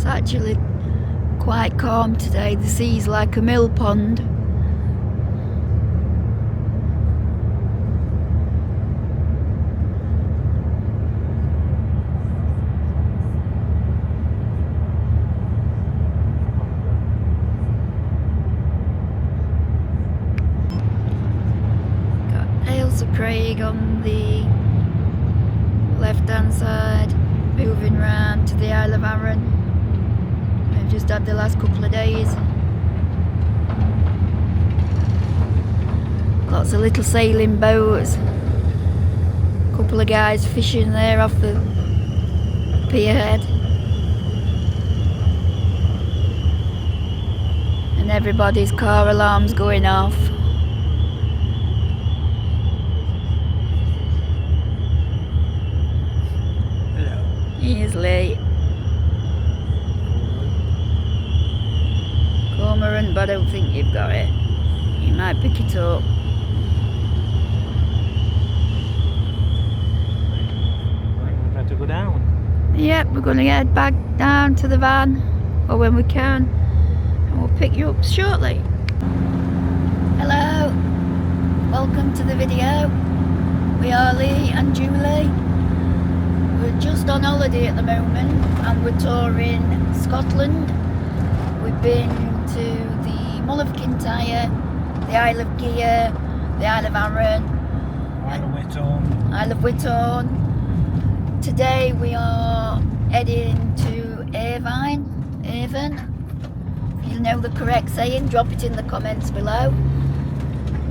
It's actually quite calm today. The sea's like a mill pond. Got Ayrshire Craig on the left hand side, moving round to the Isle of Arran. We've just had the last couple of days. Lots of little sailing boats. A couple of guys fishing there off the pierhead. And everybody's car alarms going off. He's late. Cormorant, but I don't think you've got it. You might pick it up. We've got to go down. Yep, we're going to head back down to the van, or when we can, and we'll pick you up shortly. Hello, welcome to the video. We are Lee and Julie. We're just on holiday at the moment and we're touring Scotland. We've been to the Mull of Kintyre, the Isle of Gear, the Isle of Arran, Isle of Whithorn. Today we are heading to Aven. If you know the correct saying, drop it in the comments below.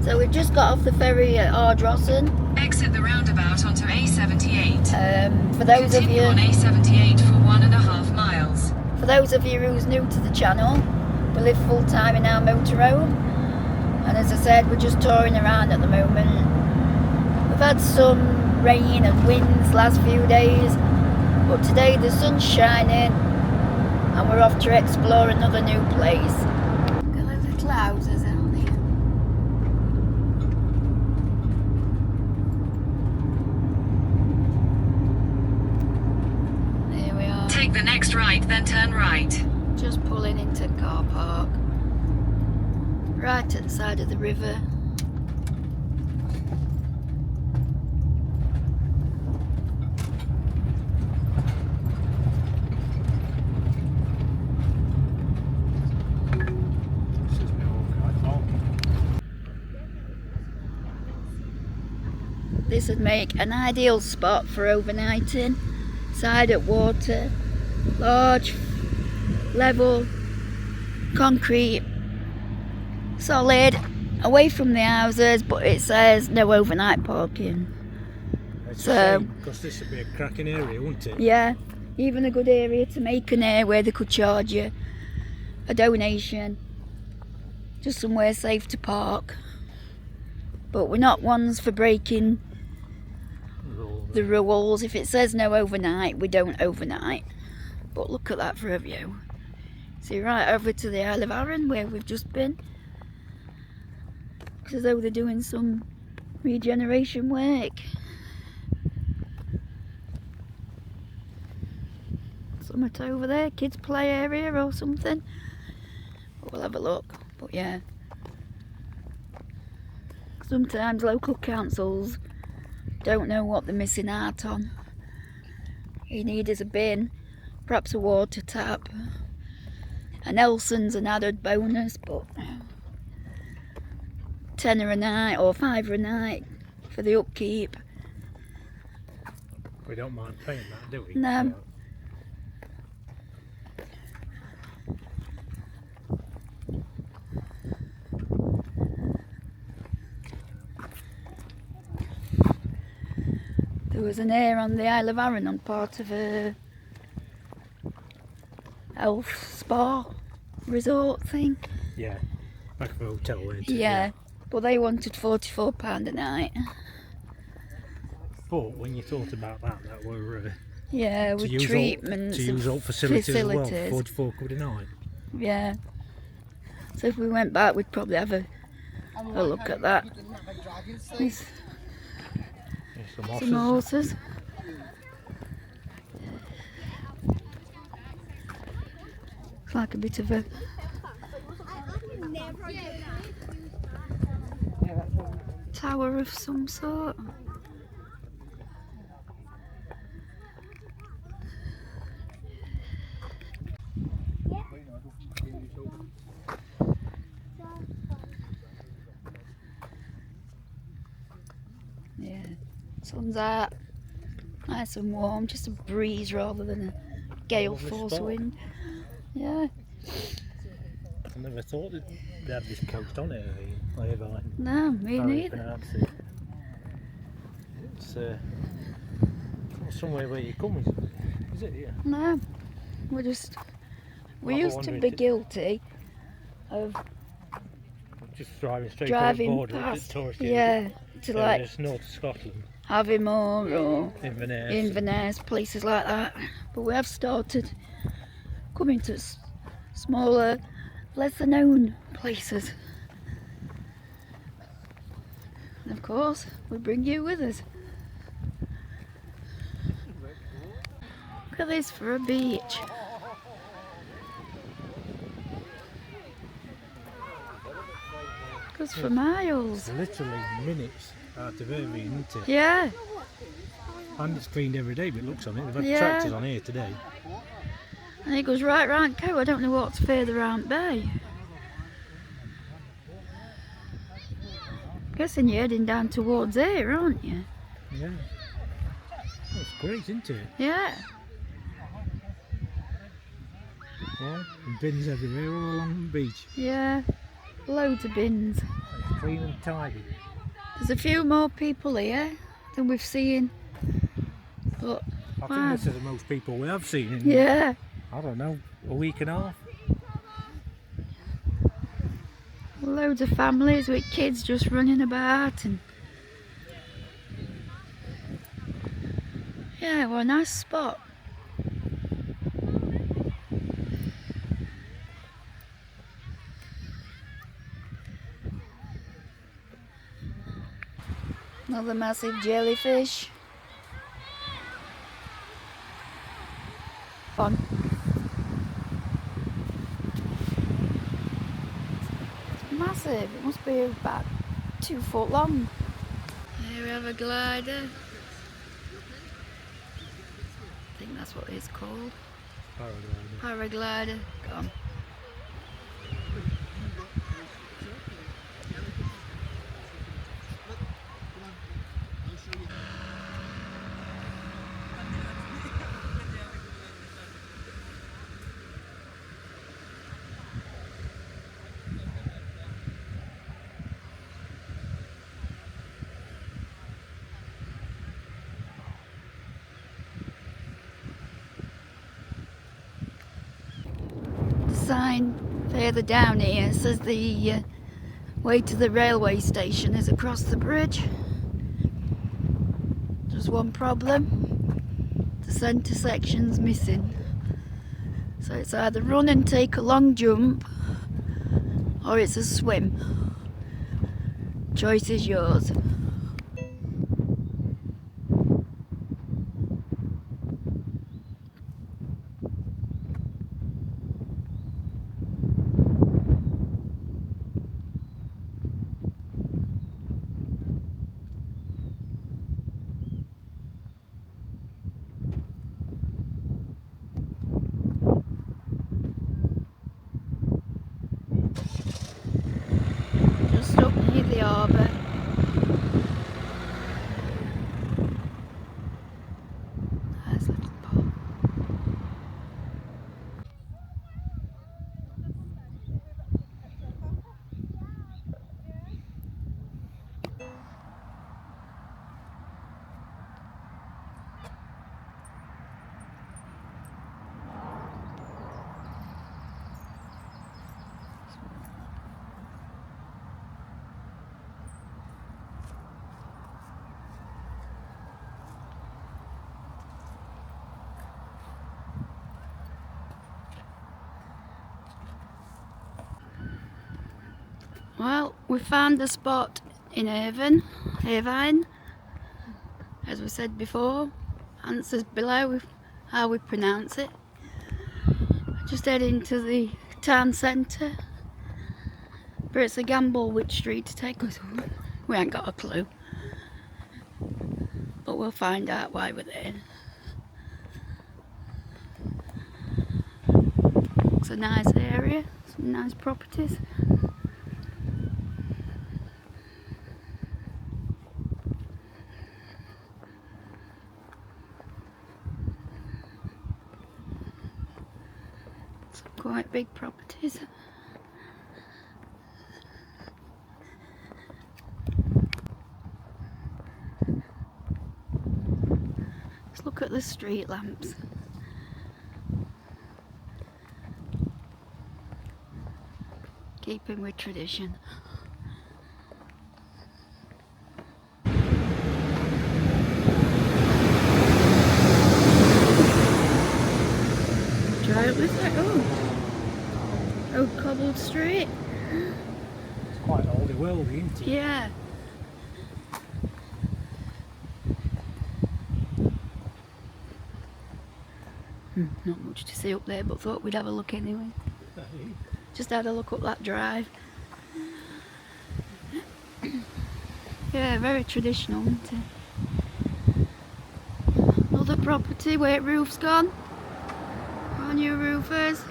So we've just got off the ferry at Ardrossan. Exit the roundabout onto A78. For those of you on A78 for 1.5 miles. For those of you who's new to the channel, we live full time in our motorhome, and as I said, we're just touring around at the moment. We've had some rain and winds last few days, but today the sun's shining and we're off to explore another new place. Look at the little houses out there. Take the next right, then turn right. Just pulling into car park. Right at the side of the river. This would make an ideal spot for overnighting. Side at water. Large, level, concrete, solid, away from the houses, but it says no overnight parking. So, because this would be a cracking area, wouldn't it? Yeah, even a good area to make an air where they could charge you a donation, just somewhere safe to park. But we're not ones for breaking the rules. If it says no overnight, we don't overnight. But look at that for a view. See, right over to the Isle of Arran where we've just been. It's as though they're doing some regeneration work. Something over there, kids play area or something. But we'll have a look. But yeah, sometimes local councils don't know what they're missing out on. You need is a bin, perhaps a water tap, and Nelson's an added bonus, but £10 a night or £5 a night for the upkeep. We don't mind paying that, do we? No. There was an air on the Isle of Arran on part of a elf spa resort thing. Yeah, like a hotel, weren't it? Yeah, but they wanted £44 a night. But when you thought about that, that were yeah, with treatments to use all facilities as well, 44 quid a night. Yeah. So if we went back, we'd probably have a look at that. There's some horses. Looks like a bit of a tower of some sort. Yeah, sun's out, nice and warm, just a breeze rather than a gale force wind. Yeah. I never thought that they had this coast on it, Irvine. No, me neither. It's not somewhere where you come, is it? Yeah. No, we used to be guilty of just driving straight driving over the border past, to yeah, to like just north of Scotland, Aven or Inverness, Inverness, places like that. But we have started coming to smaller, lesser known places. And of course, we bring you with us. Look at this for a beach. Goes for miles. literally minutes out of Irvine, isn't it? Yeah. And it's cleaned every day, but it looks on it. They've had Yeah. tractors on here today. And it goes right round Co. I don't know what's further round Bay. Guessing you're heading down towards here, aren't you? Yeah. That's great, isn't it? Yeah. Yeah. And bins everywhere all along the beach. Yeah. Loads of bins. It's clean and tidy. There's a few more people here than we've seen. But I wow. think this is the most people we have seen in, Yeah. I don't know, a week and a half. Loads of families with kids just running about and yeah, well, a nice spot. Another massive jellyfish. Fun. It's massive. It must be about 2 foot long. Here we have a glider. I think that's what it's called. Paraglider. Go on. Sign further down here says the way to the railway station is across the bridge. Just one problem, the centre section's missing. So it's either run and take a long jump or it's a swim. Choice is yours. Just up near the harbour. Nice little pub. Well, we found the spot in Irvine, as we said before. Answers below how we pronounce it. Just heading to the town centre. But it's a gamble which street to take us. We ain't got a clue. But we'll find out why we're there. It's a nice area, some nice properties. Some quite big properties. Let's look at the street lamps. Keeping with tradition. Drive with it. Oh, cobbled street. It's quite oldie worldy, isn't it? Yeah. Not much to see up there, but thought we'd have a look anyway. Just had a look up that drive. Yeah, very traditional, isn't it? Another property where roof's gone. Our new roofers.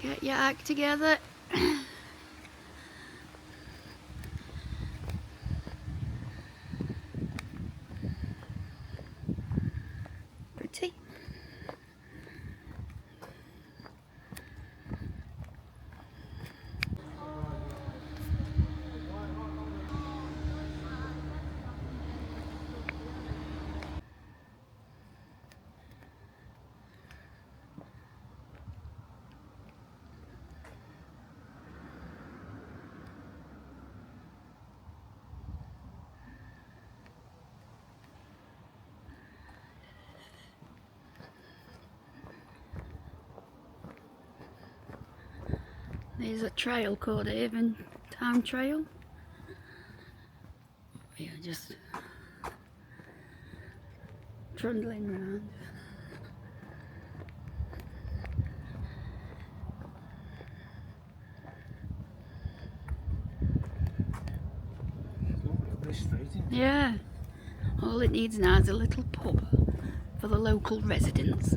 Get your act together. Pretty. There's a trail called Aven Town Trail. Yeah, just trundling around. Yeah, all it needs now is a little pub for the local residents.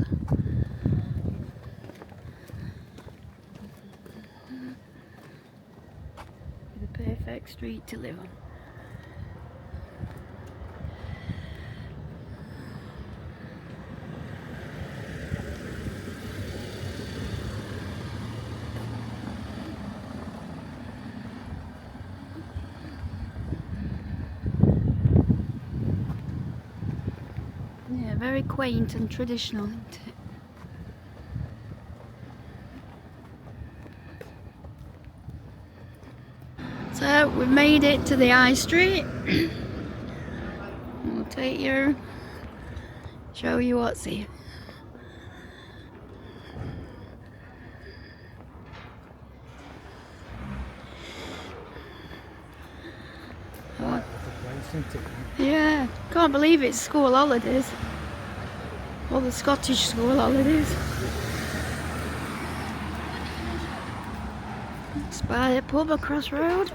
The perfect street to live on. Yeah, very quaint and traditional, isn't it? So we've made it to the High Street. We'll take you, show you what's here. Oh, yeah, can't believe it's school holidays. Or the Scottish school holidays. It's by a pub across road.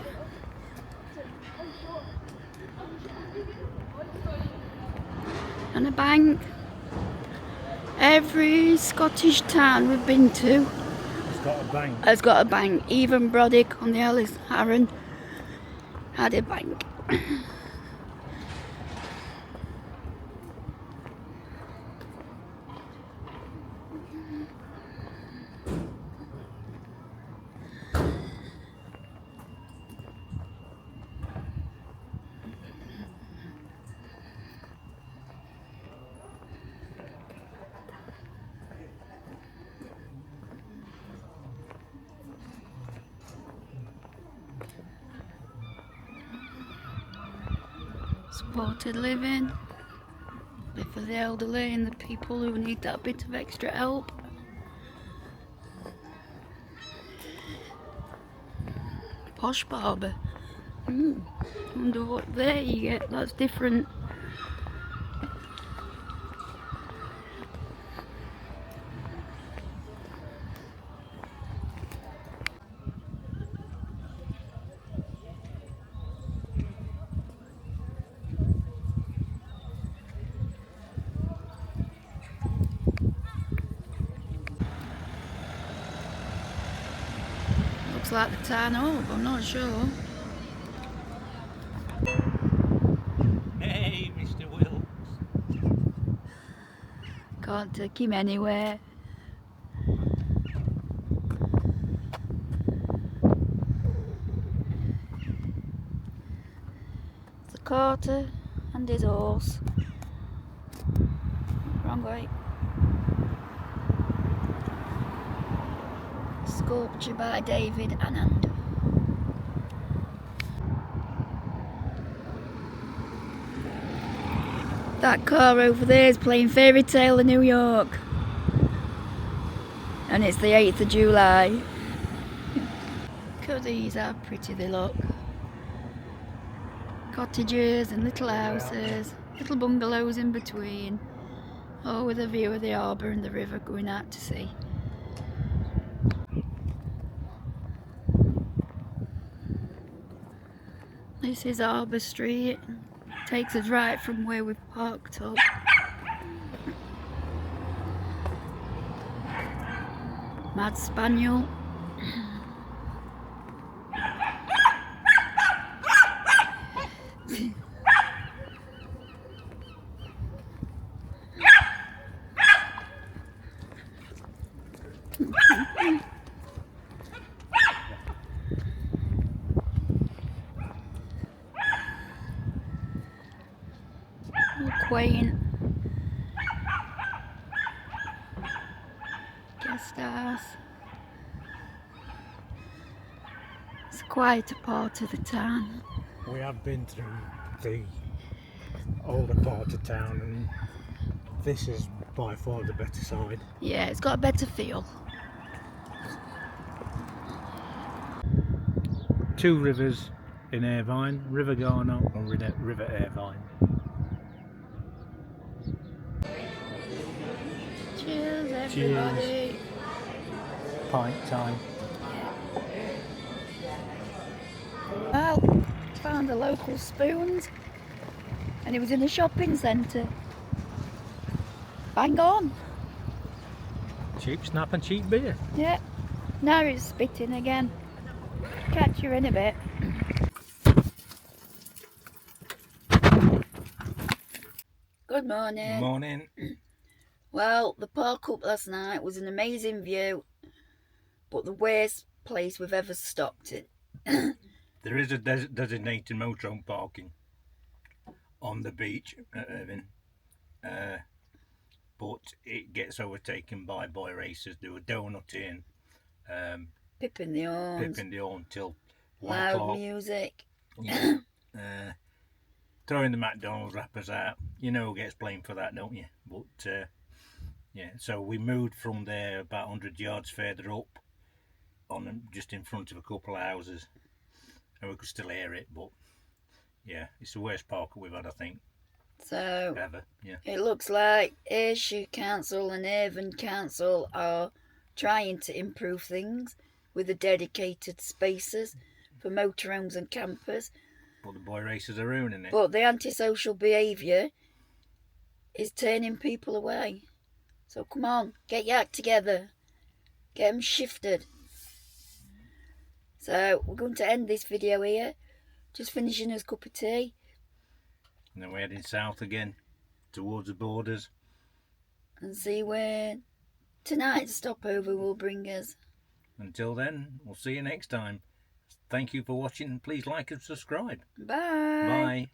And a bank. Every Scottish town we've been to has got a bank. Even Brodick on the Isle of Arran had a bank. Supported living, bit for the elderly and the people who need that bit of extra help. Posh barber. Wonder what there you get that's different. looks like the town hall, but I'm not sure. Hey, Mr. Wilkes. Can't take him anywhere. It's a carter and his horse. Wrong way. Sculpture by David Anand. That car over there is playing Fairy Tale of New York. And it's the 8th of July. Look at these, how pretty they look. Cottages and little houses, little bungalows in between. Oh, with a view of the harbour and the river going out to sea. This is Arbor Street. Takes us right from where we've parked up. Mad Spaniel. Quaint guest house. It's quite a part of the town. We have been through the older part of town, and this is by far the better side. Yeah, it's got a better feel. Two rivers in Irvine, River Garnock and River Irvine. Cheers, everybody. Cheers. Pint time. Well, found the local spoons, and it was in a shopping centre. Bang on. Cheap snap and cheap beer. Yeah. Now it's spitting again. Catch you in a bit. Good morning. Morning. Well, the park up last night was an amazing view, but the worst place we've ever stopped in. There is a designated motorhome parking on the beach at Aven, but it gets overtaken by boy racers. They were donutting, Pipping the horns. Till 1 Loud o'clock. music. Yeah. Throwing the McDonald's wrappers out. You know who gets blamed for that, don't you? But yeah, so we moved from there about 100 yards further up, just in front of a couple of houses, and we could still hear it. But yeah, it's the worst park we've had, I think, So ever. Yeah. it looks like Ayrshire Council and Aven Council are trying to improve things with the dedicated spaces for motorhomes and campers. But the boy racers are ruining it. But the antisocial behaviour is turning people away. So come on, get your act together. Get them shifted. So we're going to end this video here. Just finishing us a cup of tea. And then we're heading south again towards the borders. And see where tonight's stopover will bring us. Until then, we'll see you next time. Thank you for watching. Please like and subscribe. Bye. Bye.